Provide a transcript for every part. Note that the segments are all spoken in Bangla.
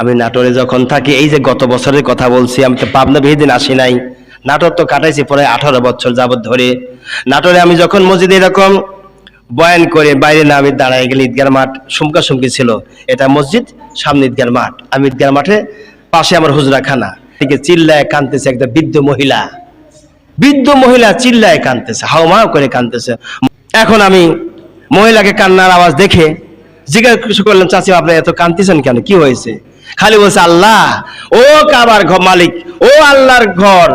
আমি নাটোরে যখন থাকি, এই যে গত বছরের কথা বলছি, আমি তো পাবনা বেশি দিন আসি নাই, নাটোর তো কাটাইছি প্রায় 18 বছর যাবত ধরে। নাটোরে আমি যখন মসজিদে এরকম বয়ান করে বাইরে না আমি দাঁড়ায় গেলে, ঈদগার মাঠ সুমকা সুমকি ছিল, এটা মসজিদ সামনে ঈদগার মাঠ, আমি ঈদগার মাঠে পাশে আমার হুজরাখানা থেকে চিল্লায় কাঁদতেছে একটা বৃদ্ধ মহিলা চিল্লায় কাঁদতেছে, হাওমাও করে কাঁদতেছে। এখন আমি মহিলাকে কান্নার আওয়াজ দেখে জিজ্ঞাসা করলাম, চাচি আপনি এত কাঁদতেছেন কেন, কি হয়েছে? খালি বলছে, আল্লাহ, ও কাবার মালিক, ও আল্লাহর ঘর,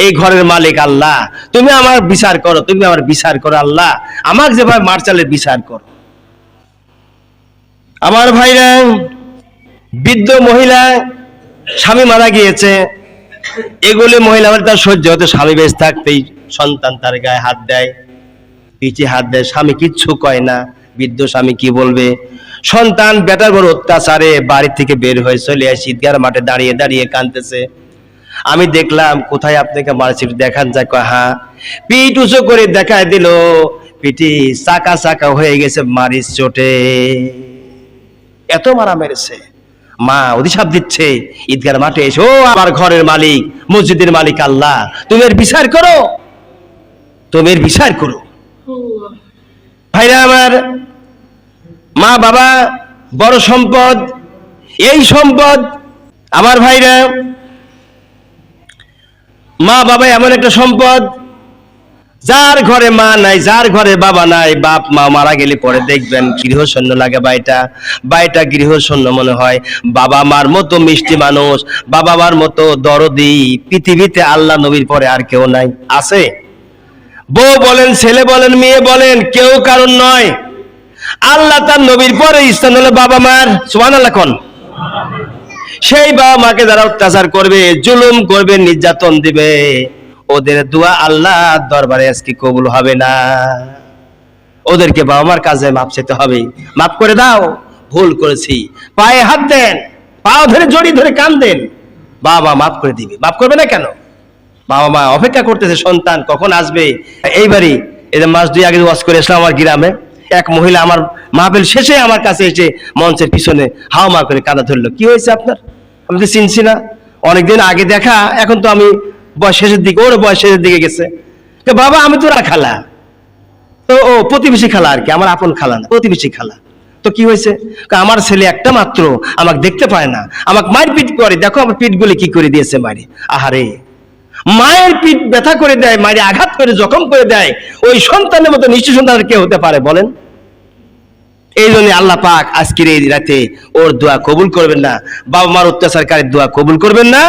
এই ঘরের মালিক আল্লাহ, তুমি আমার বিচার করো, তুমি আমার বিচার করো আল্লাহ, আমাকে যেভাবে মার্চালের বিচার করো। আমার ভাইরা, বৃদ্ধ মহিলা, স্বামী মারা গিয়েছে, এগুলি মহিলা তার সহ্য হতে, স্বামী বেঁচে থাকতেই সন্তান তার গায়ে হাত দেয়, পিঠে হাত দেয়, স্বামী কিচ্ছু কয় না। বৃদ্ধ স্বামী কি বলবে? সন্তান বেটার বড় অত্যাচারে বাড়ি থেকে বের হয়ে চলে আসি, ঈদগার মাঠে দাঁড়িয়ে দাঁড়িয়ে কাঁদতেছে। আমি দেখলাম, কোথায় আপনাকে মারছি দেখান যায়? হ্যাঁ। পিঠ উঁচু করে দেখায় দিল, পিঠি চাকা চাকা হয়ে গেছে মারিস চোটে, এত মারা মেরেছে। মা অভিশাপ দিচ্ছে ঈদগার মাঠে এসে, ও আমার ঘরের মালিক, মসজিদের মালিক আল্লাহ, তুমি এর বিচার করো, তুমি এর বিচার করো। ভাইরা আমার, মা বাবা বড় সম্পদ, এই সম্পদ। আমার ভাইরা, মা বাবা এমন একটা সম্পদ, যার ঘরে মা নাই, যার ঘরে বাবা নাই, বাপ মা মারা গেলে পরে দেখবেন গৃহশূন্য লাগে বাড়িটা গৃহশূন্য মনে হয়। বাবা মার মতো মিষ্টি মানুষ, বাবা মার মতো দরদি পৃথিবীতে আল্লাহ নবীর পরে আর কেউ নাই। আছে? বউ বলেন, ছেলে বলেন, মেয়ে বলেন, কেউ কারণ নয়। আল্লাহ তার নবীর পরে স্থান হলো বাবা মার। সুবহানাল্লাহ কোন? সেই বাবা মাকে যারা অত্যাচার করবে, জুলুম করবে, নির্যাতন দিবে, ওদের দোয়া আল্লাহ দরবারে আজকে কবুল হবে না। ওদেরকে বাবা মার কাছে মাপ চাইতে হবে, মাফ করে দাও, ভুল করেছি, পায়ে হাত দেন, পাও ধরে জড়ি ধরে কাঁদেন, বাবা মাফ করে দিবে। মাফ করবে না কেন? বাবা মা অপেক্ষা করতেছে সন্তান কখন আসবে। এইবারই এদের মাস 2 আগে ওয়াজ করে এসলাম আমার গ্রামে, এক মহিলা আমার মাহফিল শেষে আমার কাছে এসে মঞ্চের পিছনে হাওমা করে কাঁদা ধরলো। কি হয়েছে আপনার? আমি তো চিনছি না, অনেকদিন আগে দেখা, এখন তো আমি বয়স শেষের দিকে, ওর বয়স শেষের দিকে গেছে। বাবা আমি তো খালা, তো ও প্রতিবেশী খালা আর কি, আমার আপন খালা না, প্রতিবেশী খালা। তো কি হয়েছে? আমার ছেলে একটা মাত্র, আমাকে দেখতে পায় না, আমাকে মারপিট করে, দেখো আমার পিঠগুলি কি করে দিয়েছে মারি। আহারে, মায়ের পিঠ ব্যথা করে দেয়, মায়ের আঘাত করে জখম করে দেয়, ওই সন্তানের মতো নিষ্ঠুর সন্তান কে হতে পারে বলেন? এই জন্য আল্লাহ পাক আজকের এই রাতে ওর দোয়া কবুল করবেন না, বাবা মার অত্যাচারকারীর দোয়া কবুল করবেন না।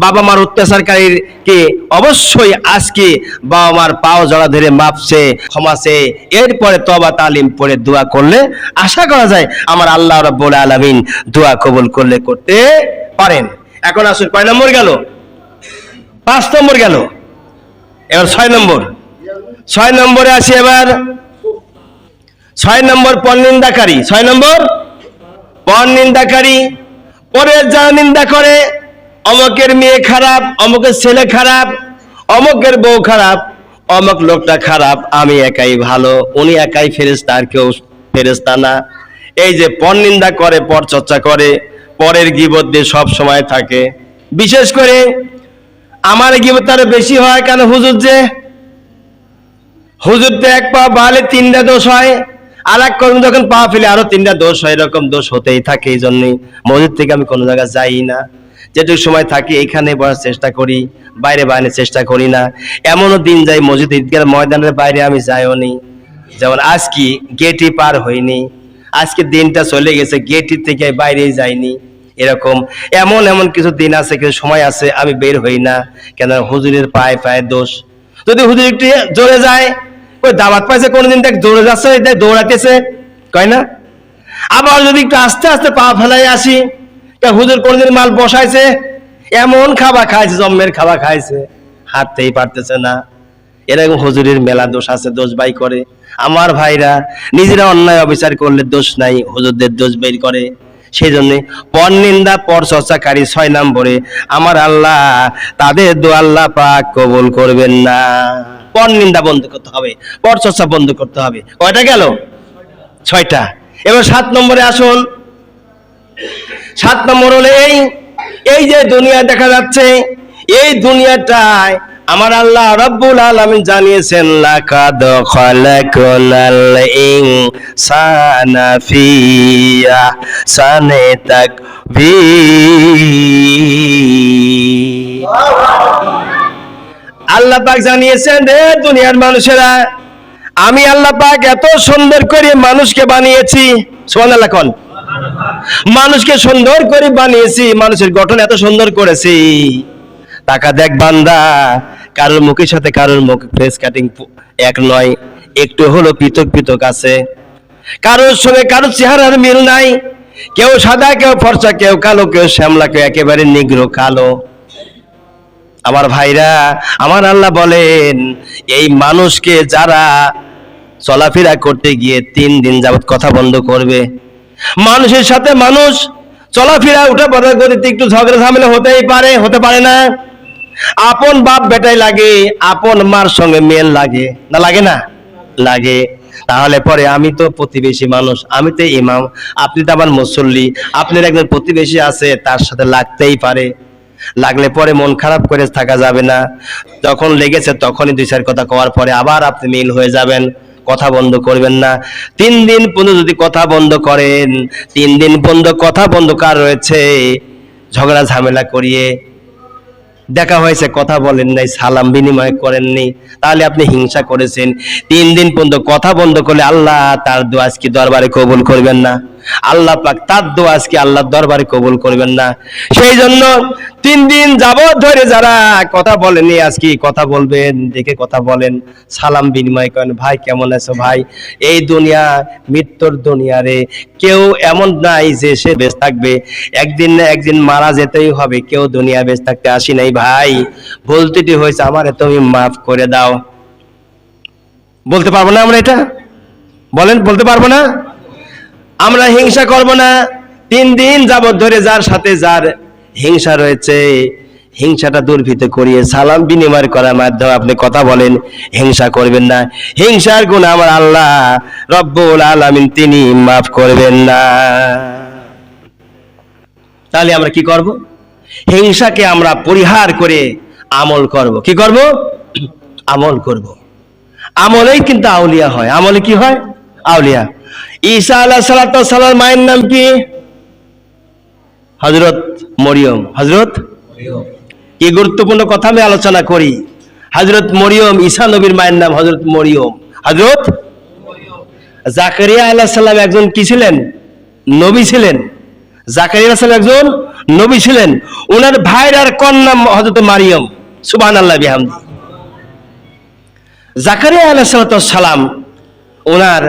বাবা মার অত্যাচারকারীর কে অবশ্যই আজকে বাবা মার পাও জড়া ধরে মাপছে, ক্ষমাছে, এরপরে তওবা তালিম পড়ে দোয়া করলে আশা করা যায় আমার আল্লাহ রাব্বুল আলামিন দোয়া কবুল করলে করতে পারেন। এখন আসুন, কয় নম্বর গেল? 5 নম্বর গেল, এবার 6 নম্বর। 6 নম্বরে আসি এবার। 6 নম্বর পরনিন্দাকারী। 6 নম্বর পরনিন্দাকারী। পরে যা নিন্দা করে, অমুকের মেয়ে খারাপ, অমুকের ছেলে খারাপ, অমুকের বউ খারাপ, অমুক লোকটা খারাপ, আমি একাই ভালো, উনি একাই ফেরেশতা, আর কেউ ফেরেশতা না। এই যে পরনিন্দা করে, পর চর্চা করে, পরের গীবত দিয়ে সব সময় থাকে। বিশেষ করে আমার গীবত আরো বেশি হয়, কেন? হুজুর তো এক পা বালে 3টা দোষ হয়, আর এক কর্ম যখন পা ফেলে আরো 3টা দোষ হয়, এরকম দোষ হতেই থাকে। এই জন্যই মসজিদ থেকে আমি কোনো জায়গায় যাই না, যেটুকু সময় থাকি এখানে বসার চেষ্টা করি, বাইরে বাইরের চেষ্টা করি না। এমনও দিন যাই মসজিদ ঈদগাহ ময়দানের বাইরে আমি যাইও নি, যেমন আজকে গেটই পার হইনি, আজকে দিনটা চলে গেছে, গেটের থেকে বাইরেই যাইনি। এরকম এমন কিছু দিন আছে, কিছু সময় আছে আমি বের হই না, কেন? হুজুরের পায়ে পায়ে দোষ। যদি হুজুর একটু জোরে যায়, ওই দাওয়াত পাইছে কোনদিন দেখ জোরে যাচ্ছে, দৌড়াতেছে, কয় না? আবার যদি একটু আস্তে আস্তে পা ফেলাই আসি, হুজুর কোনদিন মাল বসাইছে, এমন খাবার খাইছে, জম্মের খাবার খাইছে, হাঁটতেই পারতেছে না। এরকম হুজুরের মেলা দোষ আছে, দোষ বাই করে। আমার ভাইরা, নিজেরা অন্যায় অবিচার করলে দোষ নাই, হুজুরদের দোষ বের করে। সেই জন্য পরনিন্দা পর চর্চাকারী 6 নম্বরে আমার আল্লাহ তাদের দোয়া আল্লাহ পাক কবুল করবেন না। পরনিন্দা বন্ধ করতে হবে, পর চর্চা বন্ধ করতে হবে। কয়টা গেল? 6টা। এবার 7 নম্বরে আসুন। 7 নম্বর হলো এই যে দুনিয়া দেখা যাচ্ছে, এই দুনিয়াটায় আমার আল্লাহ রাব্বুল আলামিন জানিয়েছেন লাকাদ খালাকনাল ইনসানা ফি আহসানি তাকবীর। আল্লাহ পাক জানিয়েছেন, রে দুনিয়ার মানুষেরা, আমি আল্লাহ পাক এত সুন্দর করে মানুষকে বানিয়েছি। সুবহানাল্লাহ কোন, মানুষকে সুন্দর করে বানিয়েছি, মানুষের গঠন এত সুন্দর করেছি। টাকা দেখ বান্দা, কারোর মুখের সাথে কারোর মুখ ফেস কাটিং এক নয়, একটু হলো পৃথক পৃথক আছে। কারোর সঙ্গে কারোর চেহারার মিল নাই, কেউ সাদা, কেউ ফর্সা, কেউ কালো, কেউ শ্যামলা, কেউ একেবারে নিগ্রো কালো। আমার ভাইরা, আমার আল্লাহ বলেন, এই মানুষকে যারা চলাফেরা করতে গিয়ে 3 দিন যাবত কথা বন্ধ করবে, মানুষের সাথে মানুষ চলাফেরা উঠা বড় করতে একটু ঝগড়া ঝামেলা হতেই পারে, হতে পারে না? আপন বাপ বেটাই লাগে, আপন মার সঙ্গে মেল লাগে না, লাগে না? লাগে। তাহলে পরে আমি তো প্রতিবেশী মানুষ, আমি তো ইমাম, আপনি তো আমার মুসল্লি, আপনার একজন প্রতিবেশী আছে, তার সাথে লাগতেই পারে। লাগলে পরে মন খারাপ করে থাকা যাবে না। যখন লেগেছে তখনই 2-4 কথা কওয়ার পরে আবার আপনি মিল হয়ে যাবেন, কথা বন্ধ করবেন না। 3 দিন পর্যন্ত যদি কথা বন্ধ করেন, 3 দিন পর্যন্ত কথা বন্ধ কার রয়েছে? ঝগড়া ঝামেলা করিয়ে দেখা হয়েছে, কথা বলেন নাই, সালাম বিনিময় করেননি, তাহলে আপনি হিংসা করেছেন। 3 দিন পর্যন্ত কথা বন্ধ করলে আল্লাহ তার দোয়া আজকে দরবারে কবুল করবেন না। আল্লাহ পাক তার দোয়া আজকে আল্লাহর দরবারে কবুল করবেন না। সেই জন্য 3 দিন যাবত ধরে যারা কথা বলেনি, আজকে কথা বলবেন, দেখে কথা বলেন, সালাম বিনিময় করেন, ভাই কেমন আছো ভাই? এই দুনিয়া মৃত্যুর দুনিয়া রে, কেউ এমন নাই যে সে বেঁচে থাকবে, একদিন না একদিন মারা যেতেই হবে। কেউ দুনিয়া বেঁচে থাকতে আসি নাই ভাই, বলতেটি হয়েছে আমারে তুমি মাফ করে দাও। বলতে পারবো না আমরা এটা? বলেন, বলতে পারবো না? আমরা হিংসা করব না। 3 দিন যাবত ধরে যার সাথে যার হিংসা রয়েছে, হিংসাটা দূরীভূত করিয়ে সালাম বিনিময় করার মাধ্যমে আপনি কথা বলেন, হিংসা করবেন না। হিংসার গুনাহ আমার আল্লাহ রব্বুল আলামিন তিনি মাফ করবেন না। তাহলে আমরা কি করব? হিংসাকে আমরা পরিহার করে আমল করব। কি করব? আমল করব। আমলেই কিন্তু আউলিয়া হয়। আমলে কি হয়? আউলিয়া। ঈসা আলাইহিস সালামের মায়ের নাম কি? হযরত মরিয়ম। হযরত কি গুরুত্বপূর্ণ কথা আমি আলোচনা করি। হযরত মরিয়ম, ঈসা নবীর মায়ের নাম হযরত মরিয়ম। হযরত জাকারিয়া আলাইহিস সালাম একজন কি ছিলেন? নবী ছিলেন। জাকারিয়া আলাইহিস সালাম একজন নবী ছিলেন। ওনার ভাইয়ের আর কন্যা হযরত মারিয়ম। সুবহানাল্লাহ বিহামদি। জাকারিয়া আলাইহিস সালাম ওনার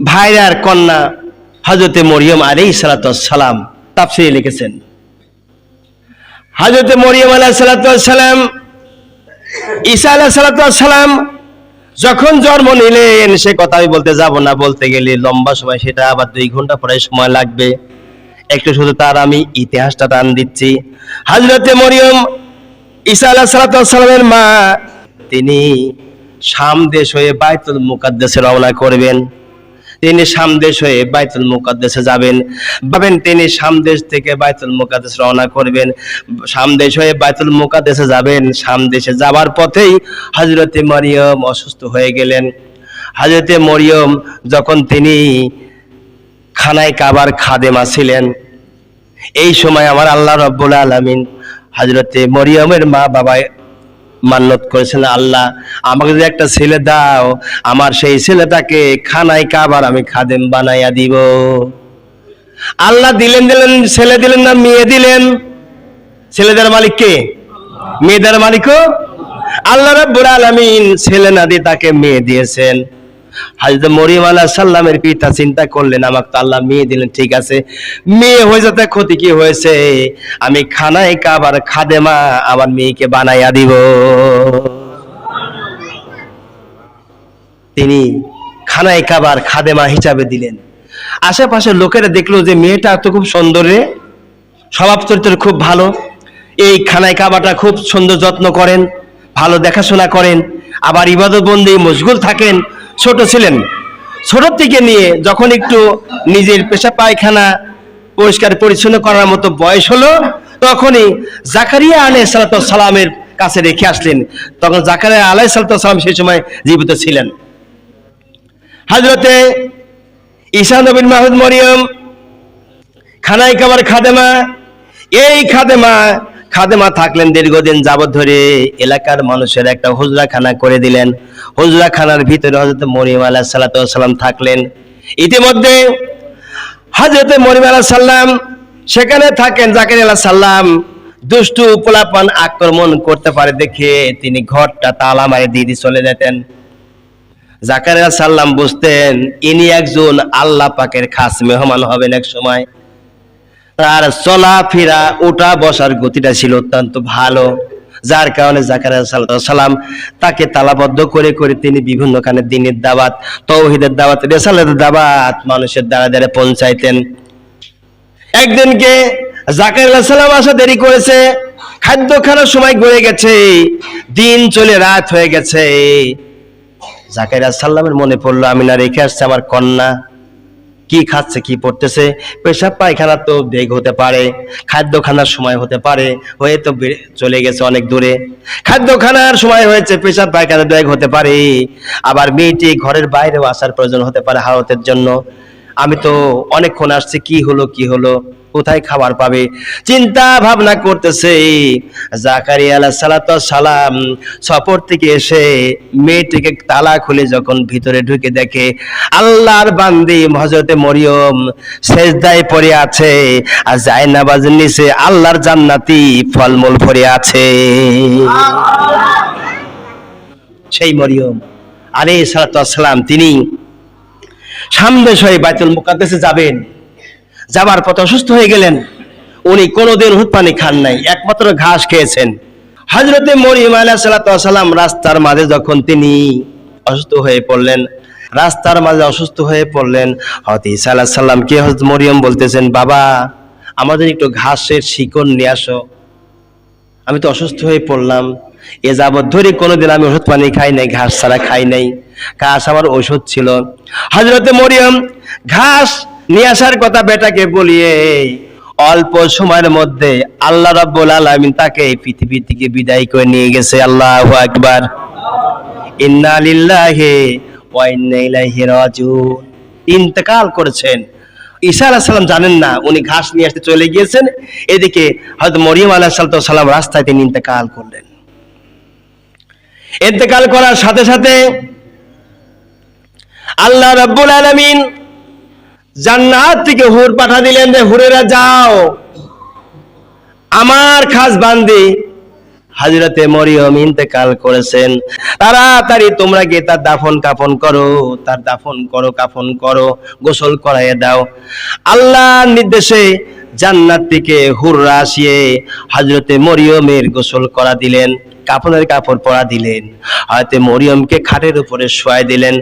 ভাইয়ার কন্যা হযরতে মরিয়ম আলাইহিস সালাম তাফসীরে লিখেছেন। হযরতে মরিয়ম আলাইহিস সালাম ঈসা আলাইহিস সালাম যখন জন্ম নিলেন, সে কথা আমি বলতে যাব না, বলতে গেলে লম্বা সময়, সেটা আবার 2 ঘন্টা পরে সময় লাগবে। একটু শুধু তার আমি ইতিহাসটা টান দিচ্ছি। হযরতে মরিয়ম ঈসা আলাইহিস সালামের মা, তিনি শাম দেশ হয়ে বাইতুল মুকাদ্দাসে রওনা করবেন। তিনি শাম দেশ হয়ে বাইতুল মুকাদ্দাসে যাবেন। ভাবেন তিনি শাম দেশ থেকে বাইতুল মুকাদ্দাস রওনা করবেন, শাম দেশ হয়ে বাইতুল মুকাদ্দাসে যাবেন। শাম দেশে যাবার পথেই হযরতে মরিয়ম অসুস্থ হয়ে গেলেন। হযরতে মরিয়ম যখন তিনি খানায় কাবার খাদেমা ছিলেন, এই সময় আমার আল্লাহ রাব্বুল আলামিন হযরতে মরিয়মের মা বাবা মান্নত করেছিলেন, আল্লাহ আমাকে যদি একটা ছেলে দাও, আমার সেই ছেলেটাকে খানায় কাবার আমি খাদেম বানাইয়া দিব। আল্লাহ দিলেন ছেলে দিলেন না মেয়ে দিলেন? ছেলেদের মালিক কে? মেয়েদের মালিকও আল্লাহ রাব্বুল আলামিন। ছেলে না দিয়ে তাকে মেয়ে দিয়েছেন। হযরত মরিয়ম আলাইহিস সালামের পিতা চিন্তা করলেন, আমাকে তো আল্লাহ মেয়ে দিলেন, ঠিক আছে, মেয়ে হয়ে যেতে ক্ষতি কি হয়েছে, আমি খানায় কাবার খাদেমা আমার মেয়েকে বানাইয়া দিব। তিনি খানায় কাবার খাদেমা হিসাবে দিলেন। আশেপাশের লোকেরা দেখলো যে মেয়েটা তো খুব সুন্দর রে, স্বভাব চরিত্র খুব ভালো, এই খানায় কাবাটা খুব সুন্দর যত্ন করেন, ভালো দেখাশোনা করেন, আবার ইবাদত বন্দেগি মশগুল থাকেন। ছোট ছিলেন, ছোট থেকে নিয়ে যখন একটু নিজের পেশা পায়খানা পরিষ্কার পরিচ্ছন্ন করার মতো বয়স হলো, তখনই জাকারিয়া আলাইহিস সালামের কাছে রেখে আসলেন। তখন জাকারিয়া আলাইহিস সালাম সেই সময় জীবিত ছিলেন। হযরতে ঈসা নবীর মাহমুদ মরিয়ম খানায় কাবার খাদেমা, এই খাদেমা থাকলেন দীর্ঘদিন যাবত ধরে। এলাকার মানুষের একটা হুজরাখানা করে দিলেন। হুজরাখানার ভিতরে হযরত মরিয়ম আলাইহিস সালাম থাকলেন। ইতিমধ্যে হযরত মরিয়ম আলাইহিস সালাম সেখানে থাকেন। জাকারিয়া আলাইহিস সালাম দুষ্টু পোলাপান আক্রমণ করতে পারে দেখে তিনি ঘরটা তালা মারে দিয়ে চলে যেতেন। জাকারিয়া আলাইহিস সালাম বুঝতেন ইনি একজন আল্লাহ পাকের খাস মেহমান হবেন এক সময়। তার চলাফেরা ওঠা বসার গতিটা ছিল অত্যন্ত ভালো, যার কারণে জাকারিয়া আলাইহিস সালাম তাকে তালাবদ্ধ করে করে তিনি বিভিন্ন খানে দ্বীনের দাওয়াত, তাওহীদের দাওয়াত, রিসালাতের দাওয়াত মানুষের দ্বারা দ্বারা পৌঁছাইতেন। একদিনকে জাকারিয়া আলাইহিস সালাম আসা দেরি করেছে, খাদ্য খাওয়ার সময় গড়ে গেছে, দিন চলে রাত হয়ে গেছে। জাকারিয়া আলাইহিস সালামের মনে পড়লো আমি না রেখে আসছি আমার কন্যা, কি খাচ্ছে কি পড়তেছে, পেশাব পায়খানা তো বেগ হতে পারে, খাদ্য খানার সময় হতে পারে, হয়ে তো চলে গেছে অনেক দূরে, খাদ্য খানার সময় হয়েছে, পেশাব পায়খানা বেগ হতে পারে, আবার মেয়েটি ঘরের বাইরেও আসার প্রয়োজন হতে পারে হাওয়াতের জন্য। আমি তো অনেকক্ষণ আসছি, কি হলো কোথায় খাবার পাবে, চিন্তা ভাবনা করতেছে। জাকারিয়া আলাইহিস সালাম সফর থেকে এসে মেয়েটিকে তালা খুলে যখন ভিতরে ঢুকে দেখে আল্লাহর বান্দি হযরতে মরিয়ম সেজদায় পড়ে আছে, আর জায়নামাজের নিচে আল্লাহর জান্নাতি ফলমূল পড়ে আছে। সেই মরিয়ম আলাইহিস সালাম তিনি সামনে হয়ে বাইতুল মুকাদ্দাসে যাবেন, যাবার পথে অসুস্থ হয়ে গেলেন। উনি কোনোদিন দুধ পানি খান নাই, একমাত্র ঘাস খেয়েছেন। হযরতে মরিয়ম আলাইহিস সালাম রাস্তার মাঝে যখন তিনি অসুস্থ হয়ে পড়লেন, হযরত ঈসা আলাইহিস সালামকে হযরত মরিয়ম বলতেছেন, বাবা আমাদের একটু ঘাসের শিকড় নিয়ে আসো, আমি তো অসুস্থ হয়ে পড়লাম, এ যাবৎ ধরে কোনোদিন আমি ওষুধ পানি খাই নাই, ঘাস ছাড়া খাই নাই, ঘাস আমার ঔষধ ছিল। হযরতে মরিয়ম ঘাস নিয়ে আসার কথা বেটাকে বলিয়ে অল্প সময়ের মধ্যে আল্লাহ রাব্বুল আলামিন তাকে পৃথিবী থেকে বিদায় করে নিয়ে গেছে। আল্লাহু আকবার। ইন্না লিল্লাহি ওয়া ইন্না ইলাইহি রাজিউন। ইন্তেকাল করেছেন। ঈসা আলাইহিস সালাম জানেন না উনি ঘাস নিয়ে আসতে চলে গিয়েছেন, এদিকে হযরত মরিয়ম আলাইহিস সালাম রাস্তায় তিনি ইন্তেকাল করলেন। ইন্তেকাল করার সাথে সাথে আল্লাহ রাব্বুল আলামিন জান্নাত থেকে হুর পাঠা দিলেন যে হুরেরা যাও, আমার খাস বান্দি হযরতে মরিয়ম ইন্তেকাল করেছেন, তাড়াতাড়ি তোমরা গিয়ে তার দাফন কাফন করো, গোসল করাইয়ে দাও। আল্লাহর নির্দেশে জান্নাত থেকে হুররা আসিয়ে হযরতে মরিয়মের গোসল করা দিলেন, কাফনের কাপড় পরা দিলেন, হয়তো মরিয়মকে খাটের উপরে শোয়াই দিলেন।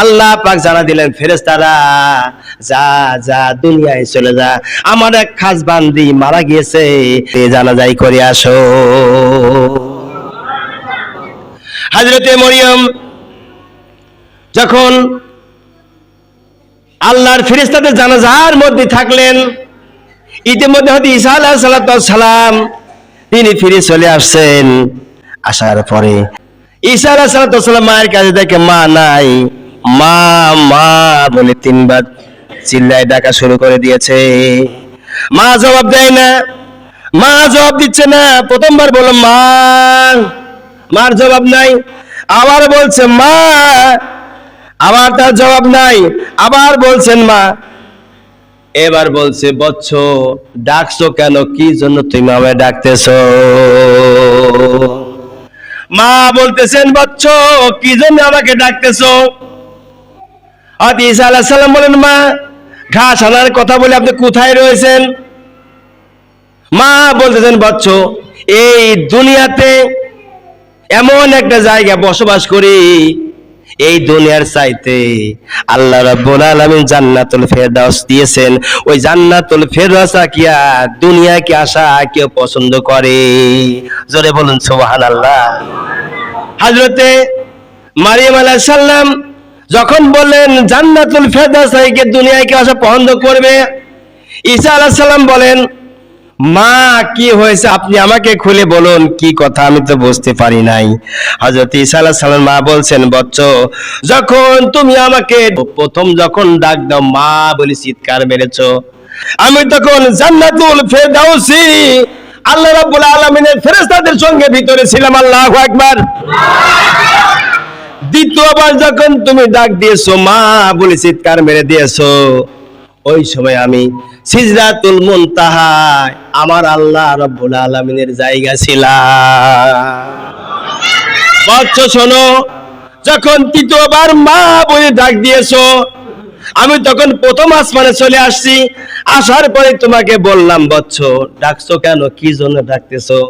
আল্লাহ পাক জানা দিলেন ফেরেশতারা যা যা দুনিয়ায় চলে যা, আমার এক খাস বান্দি মারা গিয়েছে, জানাজাই করে আসো। হযরতে মরিয়ম যখন আল্লাহর ফেরেশতাদের জানাজার মধ্যে থাকলেন, ইতিমধ্যে হযরত ঈসা আলাইহিস সালাম তিনি ফিরে চলে আসছেন। আসার পরে ঈসা আলাইহিস সালাম মায়ের কাছে দেখে মা নাই, মা মা বলে তিনবার চিল্লায় ডাকা শুরু করে দিয়েছে। মা জবাব দেয় না, মা জবাব দিচ্ছে না। প্রথমবার বলল মা, মার জবাব নাই, আবার বলছে মা, আবার তার জবাব নাই, আবার বলছেন মা, এবার বলছে বৎস ডাকছো কেন, কি জন্য তুমি আমায় ডাকতেছো? মা বলতেছেন বৎস কি জন্য আমাকে ডাকতেছো? হযরত ঈসা আলাইহিস সালাম বলেন মা ঘাস আনার কথা বলে আপনি কোথায় রয়েছেন? মা বলতেছেন বৎস এই দুনিয়াতে এমন একটা জায়গা বসবাস করি, এই দুনিয়ার চাইতে আল্লাহ রাব্বুল আলামিন জান্নাতুল ফেরদাউস দিয়েছেন, ওই জান্নাতুল ফেরদাউস কি আর দুনিয়া কি আসা কেউ পছন্দ করে? জোরে বলুন সুবহানাল্লাহ। হযরতে মারিয়াম আলাইহিস সালাম যখন বললেন জান্নাতুল ফেরদাউস থেকে দুনিয়ায় কি আসা পছন্দ করবে, ঈসা আলাইহিস সালাম বলেন, মা কি হয়েছে আপনি আমাকে খুলে বলুন, কি কথা আমি তো বুঝতে পারি নাই। হযরত ঈসা আলাইহিস সালাম মা বলছেন, বচ্চ, যখন তুমি আমাকে প্রথম যখন ডাক দাও মা বলে চিৎকার মেরেছো, আমি তখন জান্নাতুল ফেরদাউসি আল্লাহ রাব্বুল আলামিনের ফেরেশতাদের সঙ্গে ভিতরে ছিলাম। আল্লাহু আকবার। দ্বিতীয়বার যখন তুমি ডাক দিয়েছো মা বলে চিৎকার মেরে দিয়েছো, ওই সময় আমি সিজদাতুল মুনতাহায় আমার আল্লাহ রাব্বুল আলামিনের জায়গা ছিলাম। বচ্চ শোনো, যখন তৃতীয়বার মা বলে ডাক দিয়েছো, আমি তখন প্রথম আসমানে চলে আসছি। আসার পরে তোমাকে বললাম, বচ্চ ডাকছো কেন, কি জন্য ডাকতেছো?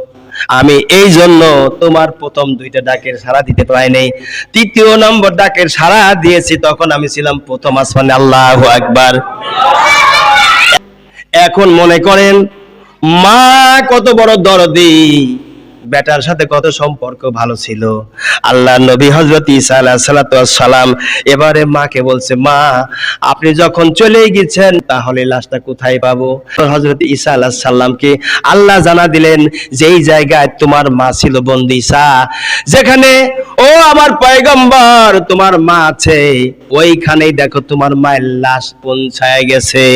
আমি এই জন্য তোমার প্রথম দুইটা ডাকের সাড়া দিতে পারি নাই, তৃতীয় নম্বর ডাকের সাড়া দিয়েছি, তখন আমি ছিলাম প্রথম আসমানে। আল্লাহু আকবার। এখন মনে করেন মা কত বড় দরদি, বেটার সাথে কত সম্পর্ক ভালো ছিল। আল্লাহ নবী হযরত ঈসা আলাইহিস সালাতু ওয়াস সালাম এবারে মাকে বলছে, মা আপনি যখন চলে গেছেন তাহলে লাশটা কোথায় পাবো? হযরত ঈসা আলাইহিস সালামকে আল্লাহ জানা দিলেন যেই জায়গায় তোমার মা ছিল বন্দিশা, যেখানে ও আমার পয়গম্বর তোমার মা আছে, ওইখানেই দেখো তোমার মায়ের লাশ পৌঁছায় গেছে।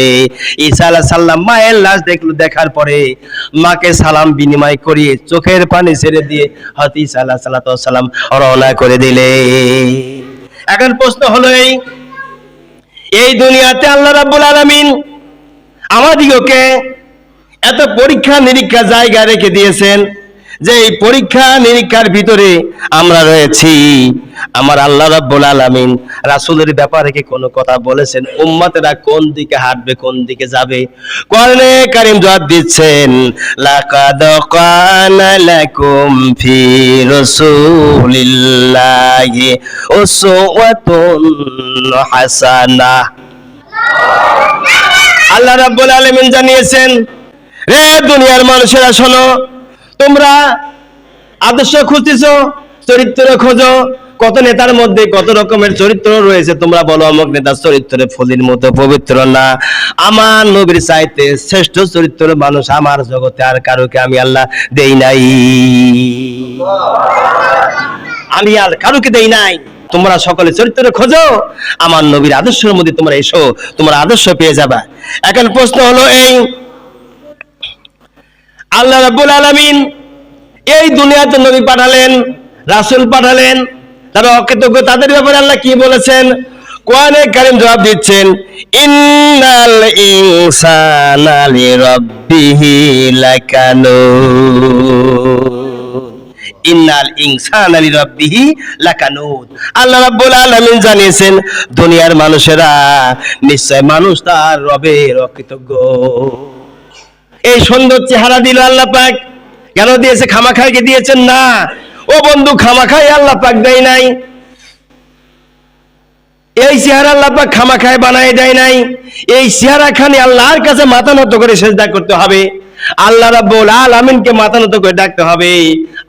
ঈসা আলাইহিস সালাম মায়ের লাশ দেখলো, দেখার পরে মাকে সালাম বিনিময় করিয়ে চোখের পানি ছেড়ে দিয়ে হযরত ঈসা আলাইহিস সালাম রওনা করে দিলে। এখন প্রশ্ন হলো এই দুনিয়াতে আল্লাহ রাব্বুল আলামিন আমাদিগকে এত পরীক্ষা নিরীক্ষা জায়গা রেখে দিয়েছেন, যে এই পরীক্ষা নিরীক্ষার ভিতরে আমরা রয়েছি। আমার আল্লাহ রাব্বুল আলামিন রাসূলের ব্যাপারে কি কোনো কথা বলেছেন? উম্মতেরা কোন দিকে হাঁটবে, কোন দিকে যাবে? কোরআনে কারীম জবাব দিচ্ছেন, লাকাদ কানা লাকুম ফি রাসূলিল্লাহি উসওয়াতুন হাসানাহ। আল্লাহ রাব্বুল আলামিন জানিয়েছেন, রে দুনিয়ার মানুষেরা শোনো, তোমরা আদর্শ খুঁজতেছো, চরিত্র খোঁজো, কত নেতার মধ্যে কত রকমের চরিত্র রয়েছে, তোমরা বলো অমুক নেতার চরিত্র ফলির মতো পবিত্র না। আমার নবীর চাইতে শ্রেষ্ঠ চরিত্র মানুষ আমার জগতে আর কারোকে আমি আল্লাহ দেই নাই, আমি আর কারোকে দেই নাই। তোমরা সকলে চরিত্র খোঁজো, আমার নবীর আদর্শের মধ্যে তোমরা এসো, তোমরা আদর্শ পেয়ে যাবা। এখন প্রশ্ন হলো আল্লাহ রাব্বুল আলামিন এই দুনিয়াতে নবী পাঠালেন, রাসূল পাঠালেন, তারা অকৃতজ্ঞ, তাদের ব্যাপারে আল্লাহ কি বলেছেন? কোরআনে কারীম জবাব দিচ্ছেন, ইন্নাল ইনসানা লিরাব্বিহি লাকানুদ। ইন্নাল ইনসানা লিরাব্বিহি লাকানুদ। আল্লাহ রাব্বুল আলামিন জানিয়েছেন দুনিয়ার মানুষেরা নিশ্চয় মানুষ তার রবের অকৃতজ্ঞ। এই সুন্দর চেহারা দিল আল্লাহ পাক, কেন দিয়েছে? খামাখাইকে দিয়েছেন না ও বন্ধু, খামাখাই আল্লাহ পাক দেয় নাই। এই চেহারা আল্লাহ পাক খামাখাই বানায় দেয় নাই। এই চেহারা খানি আল্লাহর কাছে মাথা নত করে সিজদা করতে হবে, আল্লাহ রাব্বুল আলামিনকে মাথা নত করে ডাকতে হবে,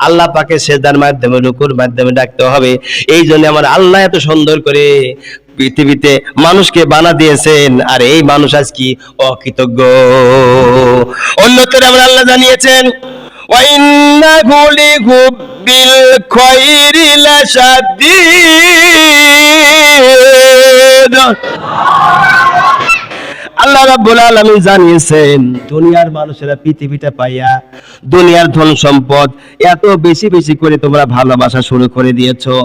আল্লাহ পাকে সিজদার মাধ্যমে রুকুর মাধ্যমে ডাকতে হবে। এই জন্য আমার আল্লাহ এত সুন্দর করে পৃথিবীতে মানুষকে বানা দিয়েছেন, আর এই মানুষ আজ কি অকৃতজ্ঞ। অন্যত্র আমরা আল্লাহ জানিয়েছেন, ওয়া ইন্নাহু লিহুব্বিল খায়রি লাশাদীদ। আল্লাহ রাব্বুল আলামিন জানিয়েছেন দুনিয়ার মানুষেরা পৃথিবীটা পাইয়া দুনিয়ার ধন সম্পদ এত বেশি বেশি করে তোমরা ভালোবাসা শুরু করে দিয়েছো,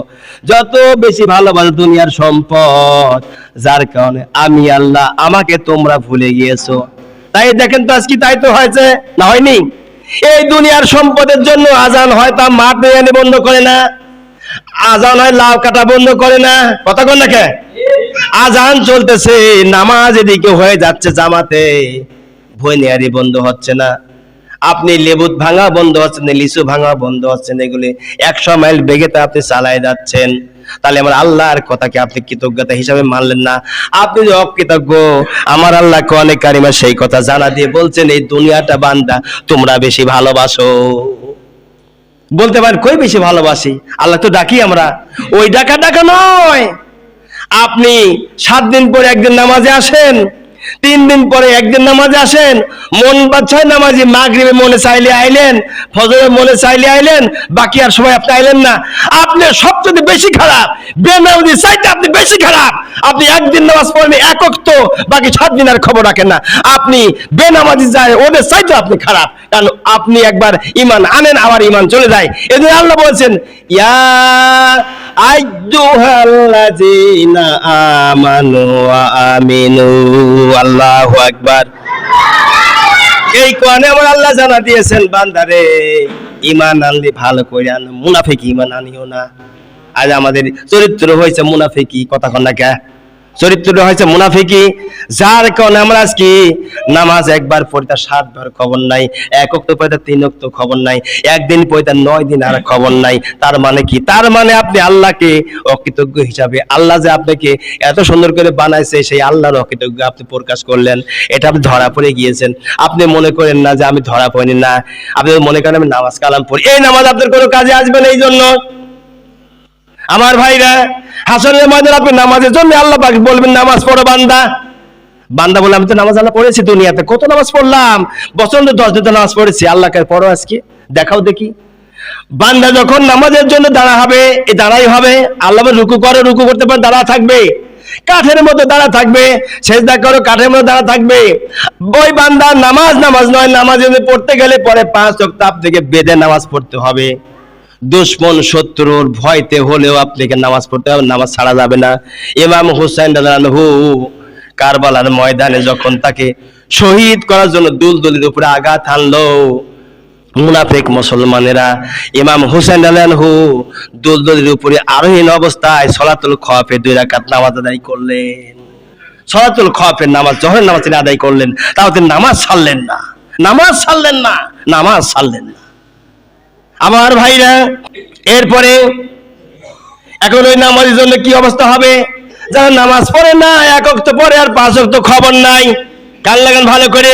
যত বেশি ভালোবাসা দুনিয়ার সম্পদ, যার কারণে আমি আল্লাহ আমাকে তোমরা ভুলে গিয়েছো। তাই দেখেন তো আজকে তাই তো হয়েছে না হয়নি? এই দুনিয়ার সম্পদের জন্য আজান হয় তা মাঠ বেয়ানি বন্ধ করে না, আজান হয় লাউ কাটা বন্ধ করে না, কথা কোন দেখে আজান চলতেছে, নামাজ এদিকে হয়ে যাচ্ছে জামাতে, ভৈনিয়ারি বন্ধ হচ্ছে না, আপনি লেবুত ভাঙা বন্ধ হচ্ছে না, লিচু ভাঙা বন্ধ হচ্ছে না, এগুলি 100 মাইল বেগেতে আপনি চালায় যাচ্ছেন। তাহলে আমার আল্লাহর কথাকে আপনি কৃতজ্ঞতা হিসাবে মানলেন না, আপনি যে অকৃতজ্ঞ। আমার আল্লাহ কোরআনে কারিমে সেই কথা জানা দিয়ে বলছেন, এই দুনিয়াটা বান্দা তোমরা বেশি ভালোবাসো। বলতে পারেন কই বেশি ভালোবাসি? আল্লাহ তো ডাকি আমরা, ওই ডাকা নয়। আপনি 7 দিন পরে একদিন নামাজে আসেন, 3 দিন পরে একদিন নামাজে আসেন, মন বাচ্চায় নামাজি, মাগরিবে মনে চাইলে আইলেন, ফজরে মনে চাইলে আইলেন, বাকি আর সময় আপনি আইলেন না। আপনি সবচেয়ে বেশি খারাপ, বেনামাজি চাইতে আপনি বেশি খারাপ। আপনি একদিন নামাজ পড়েন এক ওয়াক্ত, বাকি 7 দিন আর খবর রাখেন না। আপনি বেনামাজি যায় ওদের চাইতে আপনি খারাপ, কারণ আপনি একবার ঈমান আনেন আবার ঈমান চলে যায়। এজন্য আল্লাহ বলেছেন ইয়া আইয়ুহাল্লাযীনা আমানু ওয়া আমিনু। আল্লাহু আকবার। এই কোরআনে আমার আল্লাহ জানা দিয়েছেন, বান্দারে ঈমান আনলে ভালো করে আন, মুনাফিক ঈমান আনিও না। আজ আমাদের চরিত্র হয়েছে মুনাফিকি, কথা কন না কে? চরিত্র হয়েছে মুনাফিকি, যার কারণে আমরা আজকে নামাজ একবার পড়ি তার 7 বার খবর নাই, 1 ওয়াক্ত পড়ি তার 3 ওয়াক্ত খবর নাই, একদিন পড়ি তার 9 দিন আর খবর নাই। তার মানে কি? তার মানে আপনি আল্লাহকে অকৃতজ্ঞ হিসাবে, আল্লাহ যে আপনাকে এত সুন্দর করে বানাইছে সেই আল্লাহর অকৃতজ্ঞ আপনি প্রকাশ করলেন, এটা আপনি ধরা পড়ে গিয়েছেন। আপনি মনে করেন না যে আমি ধরা পড়িনি, না, আপনি মনে করেন আমি নামাজ কালাম পড়ি। এই নামাজ আপনার কোনো কাজে আসবে না। এই জন্য আমার ভাইরা, হাসরের ময়দানে আপনি নামাজের জন্য আল্লাহ পাক বলবেন নামাজ পড়ো বান্দা। বান্দা বলে আমি তো নামাজ আল্লাহ পড়েছি, দুনিয়াতে কত নামাজ পড়লাম, বছর 10 দিন নামাজ পড়েছি। আল্লাহকে পড়ো আজকে, দেখাও দেখি। বান্দা যখন নামাজের জন্য দাঁড়া হবে, এই দাঁড়াই হবে। আল্লাহ রুকু করো, রুকু করতে পারে দাঁড়া থাকবে, কাঠের মতো দাঁড়া থাকবে, সেজদা করো, কাঠের মতো দাঁড়া থাকবে। ওই বান্দা নামাজ নয়, নামাজ যদি পড়তে গেলে পরে 5 ওয়াক্ত আপনাকে বেঁধে নামাজ পড়তে হবে। দুশ্মন শত্রুর ভয়তে হলেও আপনাকে নামাজ পড়তে হবে, নামাজ ছাড়া যাবে না। ইমাম হুসাইন রাদিয়াল্লাহু কারবালার ময়দানে যখন তাকে শহীদ করার জন্য দুলদুলির উপরে আঘাত হানলো, মুনাফিক মুসলমানেরা ইমাম হুসাইন রাদিয়াল্লাহু দুলদুলির উপরে আরোহীন অবস্থায় সালাতুল খওফে 2 রাকাত নামাজ আদায় করলেন। সালাতুল খওফের নামাজ, জোহরের নামাজ তিনি আদায় করলেন, তাও তিনি নামাজ ছাড়লেন না, নামাজ ছাড়লেন না, নামাজ ছাড়লেন না। আমার ভাইরা, এরপরে এখন ওই নামাজের জন্য কি অবস্থা হবে? যারা নামাজ পড়ে না, 1 ওয়াক্ত পড়ে আর 5 ওয়াক্ত খবর নাই। কান লাগান ভালো করে।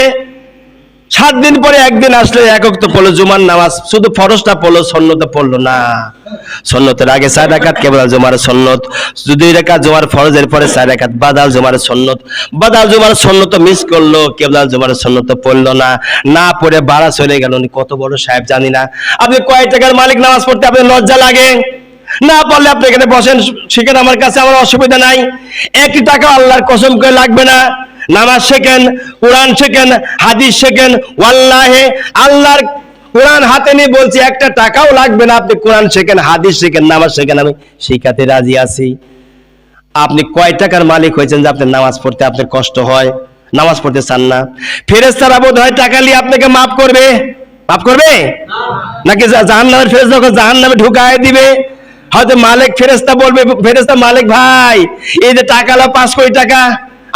7 দিন পরে একদিন আসলে 1 ওয়াক্ত পড়লো জুমার নামাজ, শুধু ফরজটা পড়লো, সুন্নতে পড়লো না। সুন্নতের আগে 4 রাকাত কেবল জুমার সুন্নত, 2 রাকাত জুমার ফরজের পরে 4 রাকাত বাদাল জুমার সুন্নত। বাদাল জুমার সুন্নত মিস করলো, কেবল জুমার সুন্নত পড়লো না, না পড়ে বাড়া চলে গেল। উনি কত বড় সাহেব জানি না। আপনি কয় টাকার মালিক, নামাজ পড়তে আপনার লজ্জা লাগে না? পারলে আপনি এখানে বসেন, শিখেন আমার কাছে, আমার অসুবিধা নাই। 1 টাকা আল্লাহর কসম করে লাগবে না। নামাজ শেখেন, কোরআন শেখেন, হাদিস শেখেন। ওয়াল্লাহি আল্লাহর কোরআন হাতে নিয়ে বলছি, 1 টাকাও লাগবে না। আপনি কোরআন শেখেন, হাদিস শেখেন, নামাজ শেখেন, আমি শিখাতে রাজি আছি। আপনি কয় টাকার মালিক হয়েছেন যে আপনার নামাজ পড়তে আপনার কষ্ট হয়, নামাজ পড়তে চান না? ফেরেশতারা বোধ হয় টাকা নিয়ে আপনাকে মাফ করবে? মাফ করবে নাকি জাহান্নামের ফেরেশতা জাহান্নামে ঢুকায় দিবে? হয়তো মালিক ফেরেশতা বলবে, ফেরেশতা মালিক ভাই এই যে টাকা হলো 5 কোটি টাকা,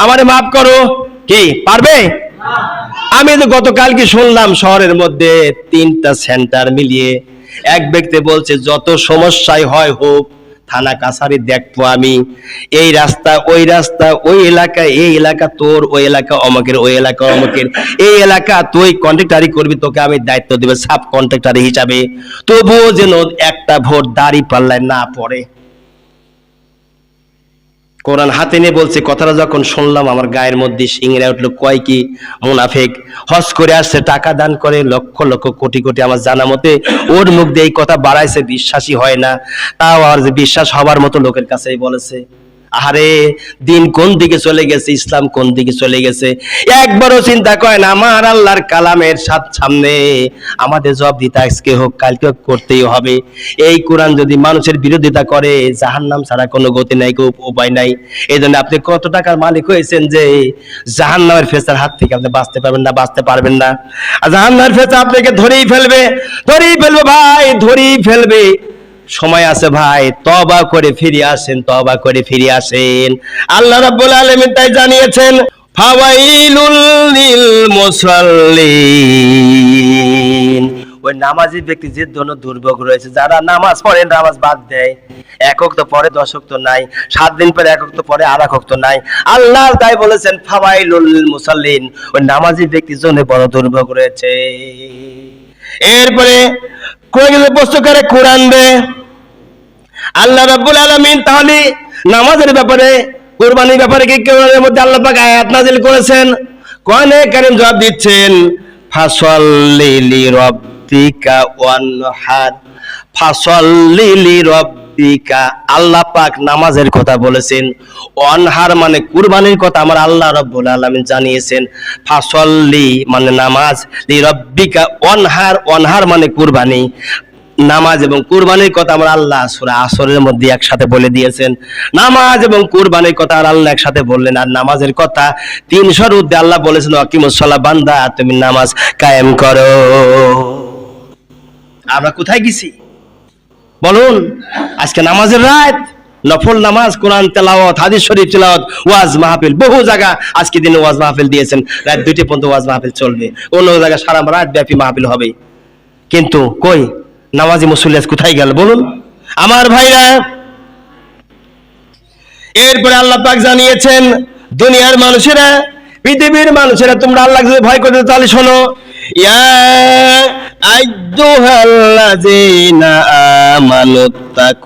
আমারে মাফ করো। কি পারবে? আমি তো গতকাল কি শুনলাম, শহরের মধ্যে 3টা সেন্টার মিলিয়ে এক ব্যক্তি বলছে যত সমস্যাই হয় হোক, থানা কাছারি দেখবো আমি। এই রাস্তা ওই রাস্তা, ওই এলাকা এই এলাকা তোর, ওই এলাকা অমকের, ওই এলাকা অমকের, এই এলাকা তুই কন্ট্রাক্টারি করবি, তোকে আমি দায়িত্ব দেব সাব কন্ট্রাক্টারি হিসাবে। তবুও যেন একটা ভোট দাড়ি পাল্লায় না পড়ে। কোরআন হাতে নিয়ে বলছে। কথাটা যখন শুনলাম আমার গায়ের মধ্যে শিংরা উঠলো। কয় কি মুনাফিক হজ করে আসছে, টাকা দান করে লক্ষ লক্ষ কোটি কোটি, আমার জানা মতে ওর মুখ দিয়ে এই কথা বাড়াইছে, বিশ্বাসই হয় না। তাও আর যে বিশ্বাস হবার মতো লোকের কাছেই বলেছে। আরে দিন কোন দিকে চলে গেছে, ইসলাম কোন দিকে চলে গেছে, একবারও চিন্তা করে না। আমার আল্লাহর কালামের সামনে আমাদের জবাবদিহিতা আজকে হোক কালকে হোক করতেই হবে। এই কোরআন যদি মানুষের বিরোধিতা করে, জাহান্নাম ছাড়া কোনো গতি নাই, উপায় নাই। এই জন্য আপনি কত টাকার মালিক হয়েছেন যে জাহান্নামের ফেরেশতার হাত থেকে আপনি বাঁচতে পারবেন না, বাঁচতে পারবেন না। আর জাহান্নামের ফেরেশতা আপনাকে ধরেই ফেলবে, ধরেই ফেলবে ভাই, ধরেই ফেলবে। সময় আছে ভাই, তওবা করে ফিরে আসেন, তওবা করে ফিরে আসেন। আল্লাহ রাব্বুল আলামিন তাই জানিয়েছেন, ফাওয়াইলুল লিল মুসাল্লিন। ওই নামাজি ব্যক্তি যে জন্য দুর্ভোগ রয়েছে, যারা নামাজ পড়ে, নামাজ বাদ দেয়, 1 ওয়াক্ত পরে 10 ওয়াক্ত নাই, 7 দিন পরে 1 ওয়াক্ত পরে আর 1 ওয়াক্ত নাই। আল্লাহ তাই বলেছেন ফাওয়াইলুল লিল মুসাল্লিন, ওই নামাজি ব্যক্তির জন্য বড় দুর্ভোগ রয়েছে। এরপরে কোরআন পুস্তকের কোরআন দে আল্লাহ রাব্বুল আলামিন তাহলে নামাজের ব্যাপারে কুরবানির ব্যাপারে কি কোরআনের মধ্যে আল্লাহ পাক আয়াত নাযিল করেছেন? কোরআনে কারীম জবাব দিচ্ছেন, ফাসাল্লি লিরাব্বিকা ওয়ানহার। ফাসাল্লি লিরাব্বিকা, আল্লাহ পাক নামাজের কথা বলেছেন। ওয়ানহার মানে কুরবানির কথা আমার আল্লাহ রাব্বুল আলামিন জানিয়েছেন। ফাসাল্লি মানে নামাজ, লিরাব্বিকা ওয়ানহার, ওয়ানহার মানে কুরবানি। নামাজ এবং কুরবানির কথা আমার আল্লাহ সূরা আসরের মধ্যে একসাথে বলে দিয়েছেন। নামাজ এবং কুরবানির কথা আর আল্লাহ একসাথে বললেন। আর নামাজের কথা 300 ঊর্ধ্বে আল্লাহ বলেছেন, আকিমুস সালাহ, বান্দা তুমি নামাজ কায়েম করো। আমরা কোথায় গেছি বলুন? আজকে নামাজের রাত, নফল নামাজ, কোরআন তেলাওয়াত, হাদিস শরীফ তেলাওয়াত, ওয়াজ মাহফিল, বহু জায়গা আজকে দিনে ওয়াজ মাহফিল দিয়েছেন। রাত 2টা পর্যন্ত ওয়াজ মাহফিল চলবে, অন্য জায়গায় সারা রাত ব্যাপী মাহফিল হবে। কিন্তু কই নামাজি মুসল্লি কোথায় গেল বলুন আমার ভাইরা? এরপরে আল্লাহ পাক জানিয়েছেন, দুনিয়ার মানুষেরা, পৃথিবীর মানুষেরা, তোমরা আল্লাহকে যদি ভয় করতে তাহলে শোনো, ইয়া আইয়ুহাল্লাযীনা আমানুত্তাকুল্লাহ।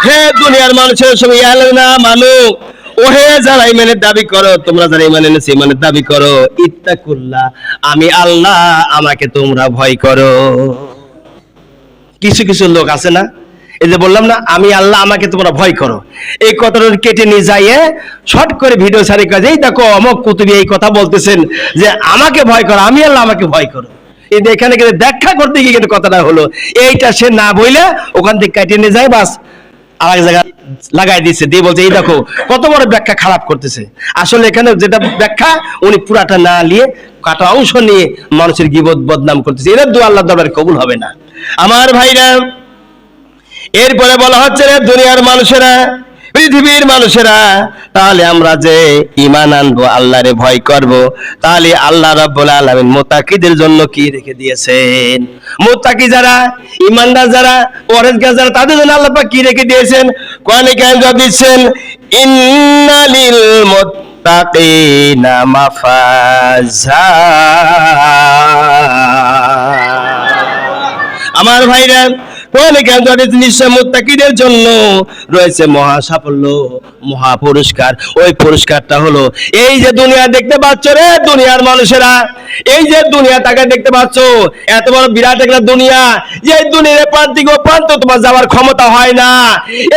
হে দুনিয়ার মানুষের সবাই, ইয়া আল্লাযীনা আমানু, ওহে যারা ইমানের দাবি করো, তোমরা যারা ইমান এনেছো ইমানের দাবি করো, ইত্তাকুল্লাহ, আমি আল্লাহ, আমাকে তোমরা ভয় করো। কিছু কিছু লোক আছে না, এই যে বললাম না আমি আল্লাহ, আমাকে তোমরা ভয় করো, এই কথাটা কেটে নিয়ে যাইয়ে শর্ট করে ভিডিও ছাড়ি কাজে, এই দেখো অমুক কুতুবী এই কথা বলতেছেন যে আমাকে ভয় করো, আমি আল্লাহ, আমাকে ভয় করো। এই এখানে কিন্তু ব্যাখ্যা করতে গিয়ে কিন্তু কথাটা হলো এইটা সে না বইলে ওখান থেকে কেটে নিয়ে যায়, বাস আরেক জায়গায় লাগাই দিচ্ছে, দিয়ে বলছে এই দেখো কত বড় ব্যাখ্যা খারাপ করতেছে। আসলে এখানে যেটা ব্যাখ্যা উনি পুরাটা না নিয়ে কাটা অংশ নিয়ে মানুষের গীবত বদনাম করতেছে, এর দোয়া আল্লাহর দরবারে কবুল হবে না আমার ভাইরা। এরপরে বলা হচ্ছে, রে দুনিয়ার মানুষেরা, পৃথিবীর মানুষেরা, তাহলে আমরা যে ঈমান আনবো, আল্লাহরে ভয় করব, তাহলে আল্লাহ রাব্বুল আলামিন মুত্তাকিদের জন্য কি রেখে দিয়েছেন? মুত্তাকি যারা, ঈমানদার যারা, পরহেজগার যারা, তাদের জন্য আল্লাহ পাক কি রেখে দিয়েছেন? কোরআনে কারীম জবাব দিচ্ছেন, ইন্নালিল মুত্তাকিনা মাফাজা। আমার ভাইরা, নিশ্চয় মুত্তাকিদের জন্য রয়েছে মহা সাফল্য, মহা পুরস্কার। ওই পুরস্কারটা হলো এই যে দুনিয়া দেখতে পাচ্ছ রে দুনিয়ার মানুষেরা, এই যে দুনিয়াটাকে দেখতে পাচ্ছ, এত বড় বিরাট একটা দুনিয়া, যে দুনিয়ার প্রান্ত থেকে প্রান্ত তোমার যাওয়ার ক্ষমতা হয় না,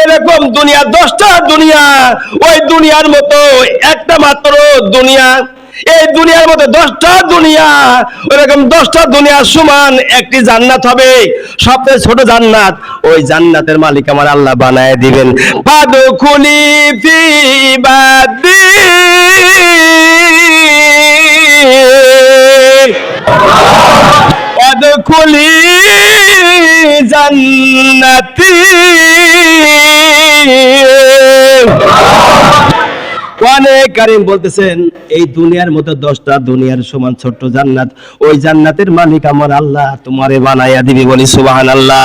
এরকম দুনিয়া 10টা দুনিয়া, ওই দুনিয়ার মতো একটা মাত্র দুনিয়া, এই দুনিয়ার মধ্যে 10টা দুনিয়া, ওইরকম 10টা দুনিয়ার সমান একটি জান্নাত হবে, সবচেয়ে ছোট জান্নাত। ওই জান্নাতের মালিক আমার আল্লাহ বানায় দিবেন। ফাদখুলি ফি ইবাদি, ফাদখুলি জান্নাতি। কোরআনে কারীম বলতেছেন এই দুনিয়ার মতো 10টা দুনিয়ার সমান ছোট্ট জান্নাত, ওই জান্নাতের মালিক আমার আল্লাহ তোমারে বানাইয়া দিবে, বলি সুবহানাল্লাহ।